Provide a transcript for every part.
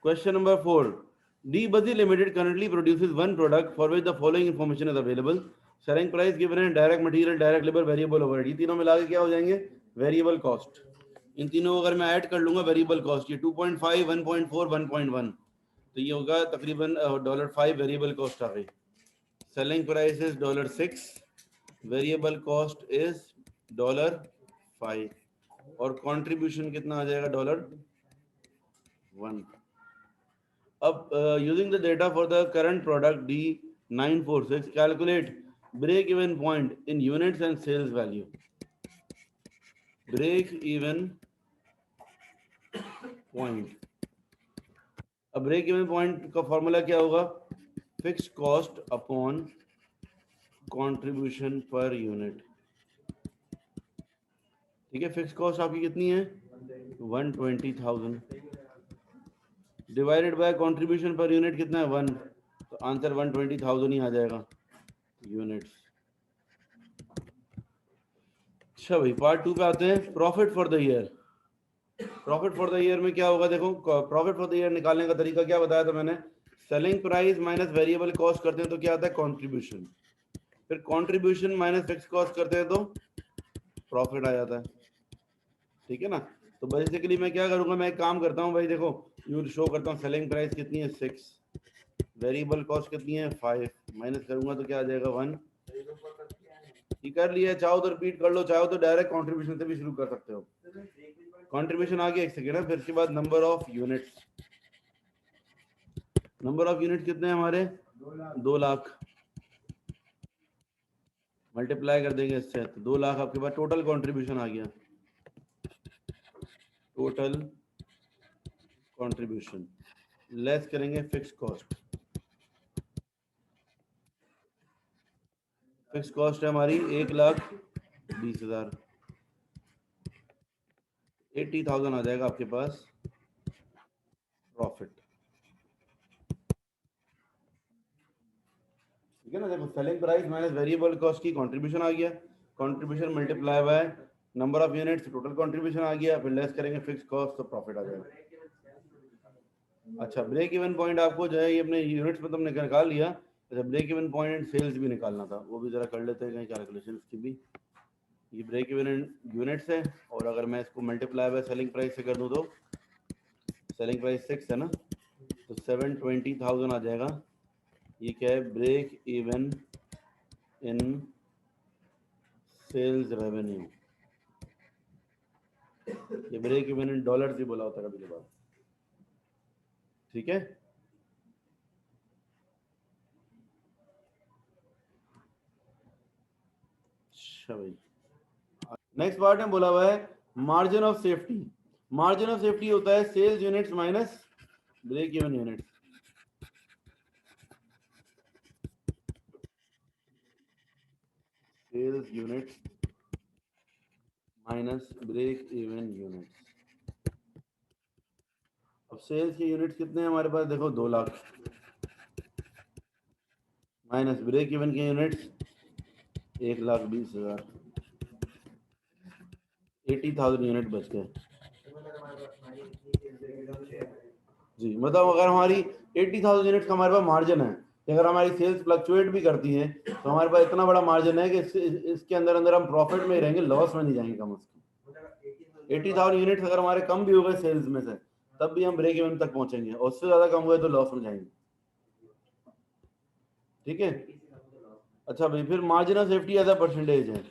Question number 4. D Buzzy Limited currently produces one product for which the following information is available. Selling price given है, direct material, direct labor, variable overhead. ये तीनों मिला के क्या हो जाएंगे? Variable cost. इन तीनों अगर मैं ऐड कर लूंगा वेरिएबल कॉस्ट, ये 2.5, 1.4, 1.1, तो ये होगा तकरीबन $5 वेरिएबल कॉस्ट आ गई. Selling price is $6, variable cost is $5 और कंट्रीब्यूशन कितना आ जाएगा? $1. अब using the data for the current product D946, calculate break even point in units and sales value. Break even point. अब ब्रेक इवन पॉइंट का formula क्या होगा? Fix cost upon contribution per unit. ठीक है, फिक्स कॉस्ट आपकी कितनी है? 120,000 divided by contribution per unit कितना है? 1, तो आंसर 120,000 ही आ जाएगा यूनिट्स. अच्छा भाई, पार्ट 2 पे आते हैं. Profit for the year. Profit for the year में क्या होगा? देखो, प्रॉफिट फॉर द ईयर निकालने का तरीका क्या बताया था मैंने? Selling price minus variable cost करते हैं तो क्या आता है? कंट्रीब्यूशन. फिर कंट्रीब्यूशन माइनस फिक्स कॉस्ट करते हैं तो प्रॉफिट आ जाता है. ठीक है ना? तो बेसिकली मैं क्या करूंगा, मैं एक काम करता हूँ भाई, देखो यूँ शो करता हूँ. सेलिंग प्राइस कितनी है? 6, वेरिएबल कॉस्ट कितनी है? 5, माइनस करूंगा तो क्या आ जाएगा? 1. ये कर लिया. चाहो तो रिपीट कर लो, चाहो तो डायरेक्ट कंट्रीब्यूशन से भी शुरू कर सकते हो. कंट्रीब्यूशन आ गया, एक सेकेंड है. फिर उसके बाद number of units. Number of unit कितने हैं हमारे? 2 लाख. मल्टीप्लाई कर देंगे इससे तो 2 लाख आपके पास टोटल कंट्रीब्यूशन आ गया. टोटल कंट्रीब्यूशन लेस करेंगे फिक्स कॉस्ट. फिक्स कॉस्ट है हमारी 1,20,000. 80,000 आ जाएगा आपके पास प्रॉफिट. ठीक है ना? देखो, selling price minus variable cost की कंट्रीब्यूशन आ गया. Contribution multiply by number of units, total contribution आ गया. फिर लेस करेंगे फिक्स कॉस्ट तो प्रॉफिट आ जाएगा. अच्छा, ब्रेक इवन पॉइंट आपको जो है ये अपने यूनिट्स में तुमने निकाल लिया. अच्छा, break even point and sales भी निकालना था, वो भी जरा कर लेते हैं कहीं कैलकुलेशन की भी. ये ब्रेक इवन यूनिट्स है और अगर मैं इसको मल्टीप्लाई बाय सेलिंग प्राइस से कर दूं तो सेलिंग प्राइस 6 है ना, तो 720,000 आ जाएगा. ये क्या है? Break even in sales revenue. ये ब्रेक इवन इन डॉलर भी बोला होता है कभी कभार. ठीक है. अच्छा भाई, नेक्स्ट पार्ट में बोला हुआ है margin of safety. Margin of safety होता है sales units minus break even units. Sales units minus break even units. अब सेल्स के यूनिट्स कितने हैं हमारे पास? देखो 2 लाख माइनस ब्रेक इवन के यूनिट्स 1,20,000. 80,000 यूनिट बच गए जी. मतलब अगर हमारी 80,000 यूनिट का हमारे पास मार्जिन है, अगर हमारी सेल्स फ्लक्चुएट भी करती है तो हमारे पास इतना बड़ा मार्जिन है कि इसके अंदर अंदर हम प्रॉफिट में ही रहेंगे, लॉस में नहीं जाएंगे कम से कम. 80,000 यूनिट्स अगर हमारे कम भी हो गए सेल्स में से, तब भी हम ब्रेक इवन तक पहुंचेंगे, और उससे ज्यादा कम हुए तो लॉस में जाएंगे. ठीक है. अच्छा भाई, फिर margin of safety as a percentage है.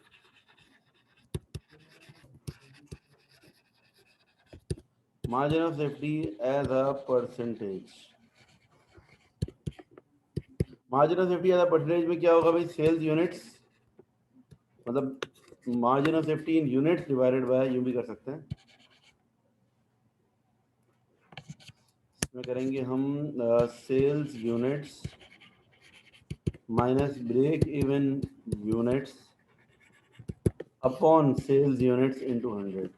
Margin of safety as a percentage. Margin of safety as a percentage में क्या होगा भाई? सेल्स यूनिट्स, मतलब margin of safety in units divided by, यूं भी कर सकते हैं. इसमें करेंगे हम sales units minus break even units upon sales units into 100.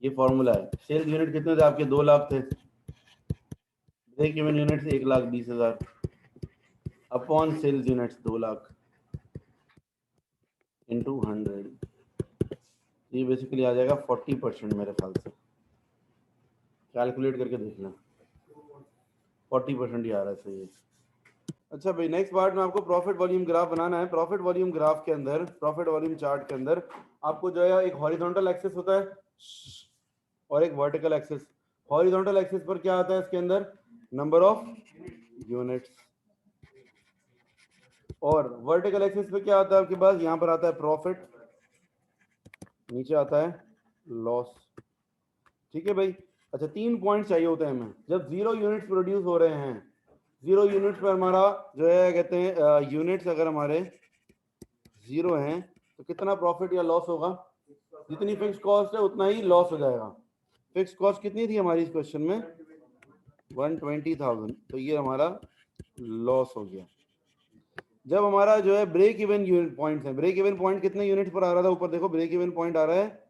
ये फॉर्मूला है. सेल्स यूनिट कितने थे आपके? 2 लाख थे. Break even units 1,20,000 upon sales units 2 lakh into 100. ये बेसिकली आ जाएगा 40% मेरे ख्याल से. कैलकुलेट करके देख लें, 40% ही आ रहा है, सही है। अच्छा भाई, नेक्स्ट पार्ट में आपको प्रॉफिट वॉल्यूम ग्राफ बनाना है। प्रॉफिट वॉल्यूम ग्राफ के अंदर, प्रॉफिट वॉल्यूम चार्ट के अंदर आपको जो है एक हॉरिजॉन्टल एक्सिस होता है और एक वर्टिकल एक्सिस। हॉरिजॉन्टल एक्सिस पर क्या आता है इसके अंदर? Number of units. और वर्टिकल एक्सिस पे क्या आता है आपके पास? यहाँ पर आता है प्रॉफिट, नीचे आता है लॉस। ठीक है भाई। अच्छा, 3 पॉइंट चाहिए होते हैं हमें जब 0 यूनिट्स प्रोड्यूस हो रहे हैं। 0 यूनिट्स पर हमारा जो है कहते हैं यूनिट्स अगर हमारे 0 हैं तो कितना प्रॉफिट या लॉस होगा? जितनी फिक्स कॉस्ट है उतना ही लॉस हो जाएगा। फिक्स कॉस्ट कितनी थी हमारी इस क्वेश्चन में? 120,000, तो ये हमारा लॉस हो गया। जब हमारा जो है ब्रेक इवन यूनिट पॉइंट है, ब्रेक इवन पॉइंट कितने यूनिट पर आ रहा था? ऊपर देखो, ब्रेक इवन पॉइंट आ रहा है,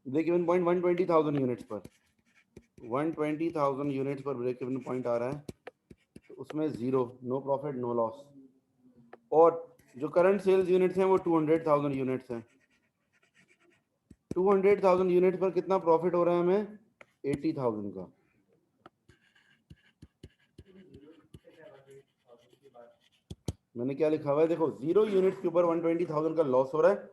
ब्रेक इवन पॉइंट 120,000 यूनिट्स पर, 120,000 यूनिट्स पर ब्रेक इवन पॉइंट आ रहा है, तो उसमें 0, नो प्रॉफिट नो लॉस। और जो करंट सेल्स यूनिट्स हैं वो 200,000 यूनिट्स हैं। 200,000 यूनिट्स पर कितना प्रॉफिट हो रहा है हमें? 80,000 का। मैंने क्या लिखा हुआ है देखो, 0 यूनिट्स के ऊपर 120,000 का लॉस हो रहा है,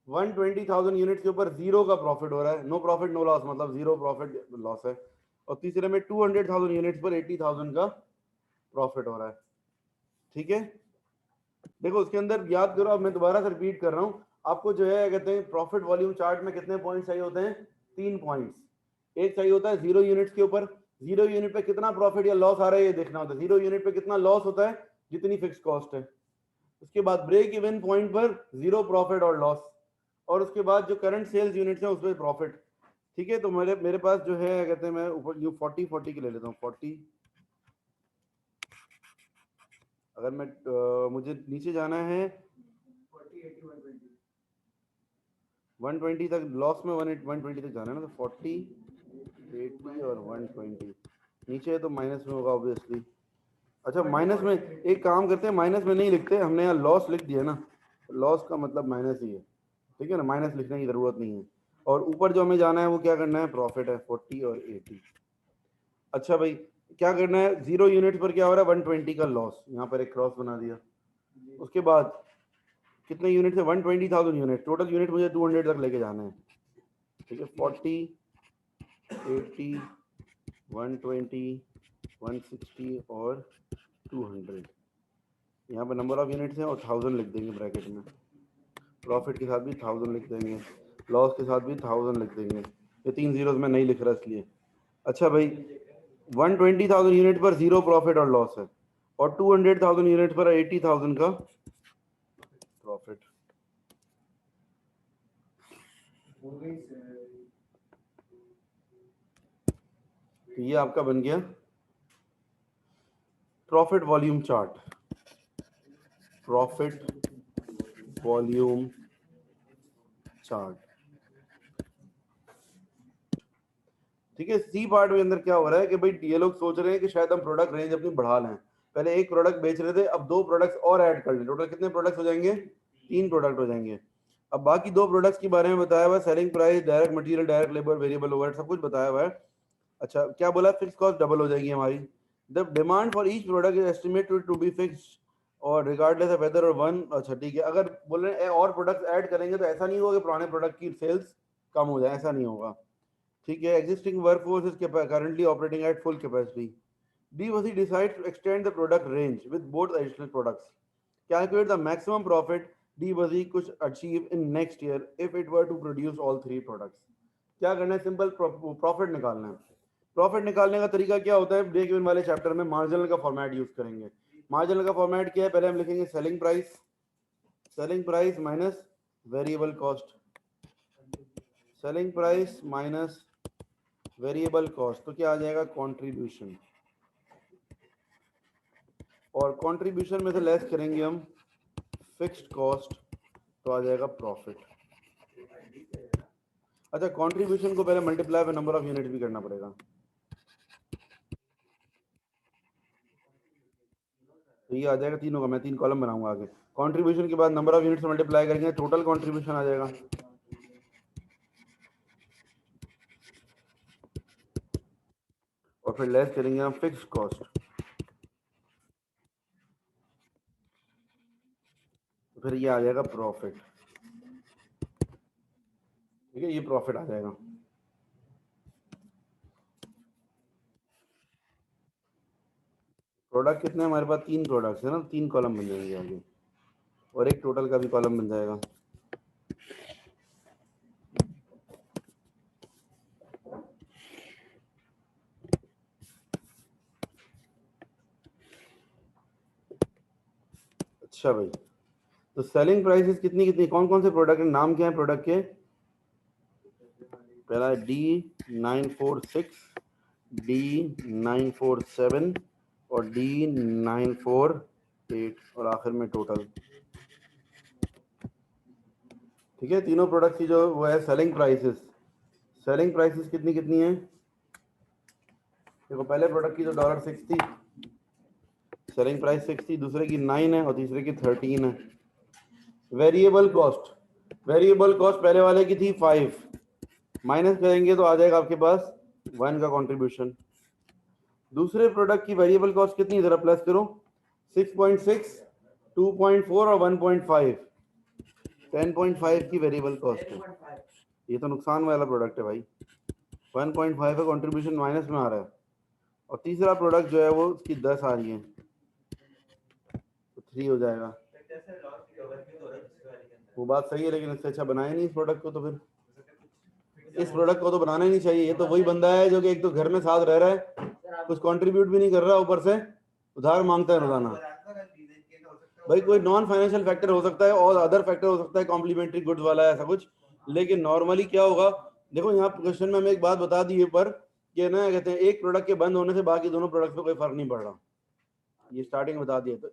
120,000 यूनिट्स के ऊपर 0 का प्रॉफिट हो रहा है, नो प्रॉफिट नो लॉस, मतलब 0 प्रॉफिट लॉस है। और तीसरे में 200,000 यूनिट्स पर 80,000 का प्रॉफिट हो रहा है। ठीक है, देखो उसके अंदर याद करो, अब मैं दोबारा से रिपीट कर रहा हूँ आपको, जो है कहते हैं प्रॉफिट वॉल्यूम चार्ट में कितने पॉइंट चाहिए होते हैं? 3 पॉइंट्स। एक चाहिए होता है 0 यूनिट्स के ऊपर, 0 यूनिट पे कितना प्रॉफिट या लॉस आ रहा है ये देखना होता है। 0 यूनिट पे कितना लॉस होता है? जितनी फिक्स कॉस्ट है। उसके बाद ब्रेक इवन पॉइंट पर 0 प्रॉफिट और लॉस, और उसके बाद जो करंट सेल्स यूनिट्स है उस पर प्रॉफिट। ठीक है, तो मेरे पास जो है कहते हैं, मैं ऊपर यू 40 के ले लेता हूँ, 40। अगर मैं मुझे नीचे जाना है 120 तक, लॉस में 120 तक जाना है ना, तो 40, 80 और 120 नीचे है तो माइनस में होगा ऑब्वियसली। अच्छा, माइनस में एक काम करते हैं, माइनस में नहीं लिखते, हमने यहाँ लॉस लिख दिया ना, लॉस का मतलब माइनस ही है। ठीक है ना, माइनस लिखने की जरूरत नहीं है। और ऊपर जो हमें जाना है वो क्या करना है? प्रॉफिट है 40 और 80। अच्छा भाई, क्या करना है? 0 यूनिट पर क्या हो रहा है? 120 का लॉस, यहाँ पर एक क्रॉस बना दिया। उसके बाद कितने यूनिट है? 120,000 यूनिट, टोटल यूनिट मुझे 200 तक लेके जाना है। ठीक है, 40, 80, 120, 160 और 200। यहाँ पर नंबर ऑफ यूनिट्स हैं और 1000 लिख देंगे ब्रैकेट में। प्रॉफिट के साथ भी 1000 लिख देंगे, लॉस के साथ भी 1000 लिख देंगे। ये 3 जीरोस में नहीं लिख रहा इसलिए। अच्छा भाई, 120,000 यूनिट पर 0 प्रॉफिट और लॉस है, और 200,000 यूनिट पर 80,000 का प्रॉफिट। तो ये आपका बन गया profit volume chart, profit volume chart. ठीक है, सी पार्ट के अंदर क्या हो रहा है कि भाई ये लोग सोच रहे हैं कि शायद हम प्रोडक्ट रेंज अपनी बढ़ा लें। पहले एक प्रोडक्ट बेच रहे थे, अब 2 प्रोडक्ट्स और ऐड कर लें। टोटल कितने प्रोडक्ट्स हो जाएंगे? 3 प्रोडक्ट हो जाएंगे। अब बाकी 2 प्रोडक्ट्स के बारे में बताया हुआ है, selling price, direct material, direct labour, variable overhead, सब कुछ बताया हुआ है। अच्छा, क्या बोला? फिक्स कॉस्ट डबल हो जाएगी हमारी। The demand for each product is estimated to be fixed और रिगार्डलेस ऑफ वेदर और वन। अच्छा ठीक है, अगर बोल रहे हैं और प्रोडक्ट्स ऐड करेंगे तो ऐसा नहीं होगा कि पुराने प्रोडक्ट की सेल्स कम हो जाए, ऐसा नहीं होगा। ठीक है, existing workforce is currently operating at full capacity. DOC decides to extend the product range with both additional products. Calculate the maximum profit DOC could achieve in next year if it were to produce all 3 products. क्या करना है? Simple profit निकालना है। Profit निकालने का तरीका क्या होता है? ब्रेक इवन वाले चैप्टर में मार्जिनल का फॉर्मेट यूज करेंगे। मार्जिनल का फॉर्मेट क्या है? पहले हम लिखेंगे selling price, selling price minus variable cost, selling price minus variable cost, तो क्या आ जाएगा? कंट्रीब्यूशन। और कंट्रीब्यूशन में से लेस करेंगे हम फिक्स्ड कॉस्ट, तो आ जाएगा प्रॉफिट। अच्छा, कंट्रीब्यूशन को पहले multiply by number of unit भी करना पड़ेगा, तो ये आ जाएगा 3 होगा। मैं 3 कॉलम बनाऊंगा आगे। कंट्रीब्यूशन के बाद नंबर ऑफ यूनिट से मल्टीप्लाई करेंगे, टोटल कंट्रीब्यूशन आ जाएगा। और फिर लेस करेंगे हम फिक्स्ड कॉस्ट, तो फिर ये आ जाएगा प्रॉफिट। ठीक है, ये प्रॉफिट आ जाएगा। प्रोडक्ट कितने हमारे पास, 3 प्रोडक्ट्स है ना, 3 कॉलम बन जाएंगे आगे, और एक टोटल का भी कॉलम बन जाएगा। अच्छा भाई, तो सेलिंग प्राइसेस कितनी कितनी, कौन कौन से प्रोडक्ट है, नाम क्या है प्रोडक्ट के? पहला है D946, D947 और D948 और आखिर में टोटल। ठीक है, तीनों प्रोडक्ट की जो वो है सेलिंग प्राइसेस, सेलिंग प्राइसेस कितनी कितनी है? देखो पहले प्रोडक्ट की जो $6 थी, सेलिंग प्राइस 6 थी, दूसरे की 9 है और तीसरे की 13 है। वेरिएबल कॉस्ट, वेरिएबल कॉस्ट पहले वाले की थी 5, माइनस करेंगे तो आ जाएगा आपके पास 1 का कंट्रीब्यूशन। दूसरे प्रोडक्ट की वेरिएबल कॉस्ट कितनी, जरा प्लस करो, 6.6, 2.4 और 1.5, 10.5 की वेरिएबल कॉस्ट है। ये तो नुकसान वाला प्रोडक्ट है भाई, 1.5 का कंट्रीब्यूशन माइनस में आ रहा है। और तीसरा प्रोडक्ट जो है वो उसकी 10 आ रही है, तो 3 हो जाएगा। वो बात सही है, लेकिन इससे अच्छा बनाया नहीं इस प्रोडक्ट को, तो फिर इस प्रोडक्ट को तो बनाना ही नहीं चाहिए। ये तो वही बंदा है जो कि एक तो घर में साथ रह रहा है, कुछ कंट्रीब्यूट भी नहीं कर रहा, ऊपर से उधार मांगता है रोजाना। भाई कोई नॉन फाइनेंशियल फैक्टर हो सकता है और अदर फैक्टर हो सकता है, कॉम्प्लीमेंट्री गुड्स वाला ऐसा कुछ, लेकिन नॉर्मली क्या होगा, देखो यहाँ क्वेश्चन में हमें एक बात बता दी है पर कि ना कहते हैं एक प्रोडक्ट के बंद होने से बाकी दोनों प्रोडक्ट पे कोई फर्क नहीं पड़ रहा, ये स्टार्टिंग बता दिया। तो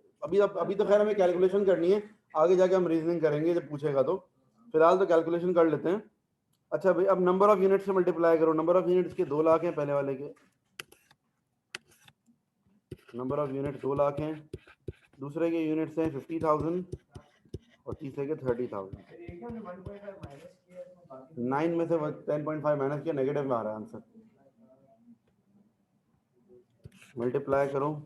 अभी तो खैर हमें कैलकुलेशन करनी है, आगे जाके हम रीजनिंग करेंगे जब पूछेगा, तो फिलहाल तो कैलकुलेशन कर लेते हैं। अच्छा भाई, अब नंबर ऑफ यूनिट से मल्टीप्लाई करो। नंबर ऑफ यूनिट्स के 2 लाख हैं पहले वाले के, नंबर ऑफ यूनिट 2 लाख हैं, दूसरे के यूनिट्स हैं 50,000 और तीसरे के 30,000। 9 में से 10.5 माइनस किया, नेगेटिव में आ रहा है आंसर। मल्टीप्लाई करो,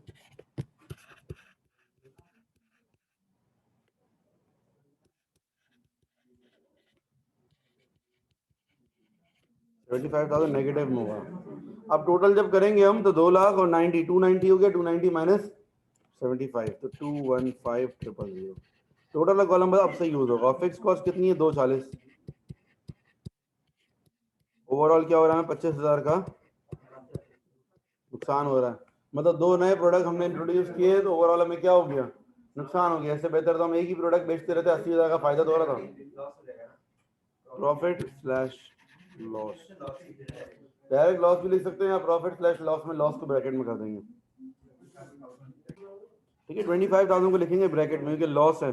75,000 नेगेटिव में होगा। अब टोटल जब करेंगे हम तो 2 लाख और 90, 290 हो गया, 290 माइनस 75 तो 215,000। टोटल कॉलम अब से यूज होगा। फिक्स कॉस्ट कितनी है, 240। ओवरऑल क्या हो रहा है, 25,000 का नुकसान हो रहा है। मतलब 2 नए प्रोडक्ट हमने इंट्रोड्यूस किए तो ओवरऑल हमें क्या हो गया, नुकसान हो गया। इससे बेहतर तो हम एक ही प्रोडक्ट बेचते रहते, 80,000 का फायदा तो हो रहा था। Profit slash loss, direct loss भी लिख सकते हैं या प्रॉफिट स्लैश लॉस में लॉस को ब्रैकेट में कर देंगे। ठीक है, 25,000 को लिखेंगे ब्रैकेट में क्योंकि लॉस है।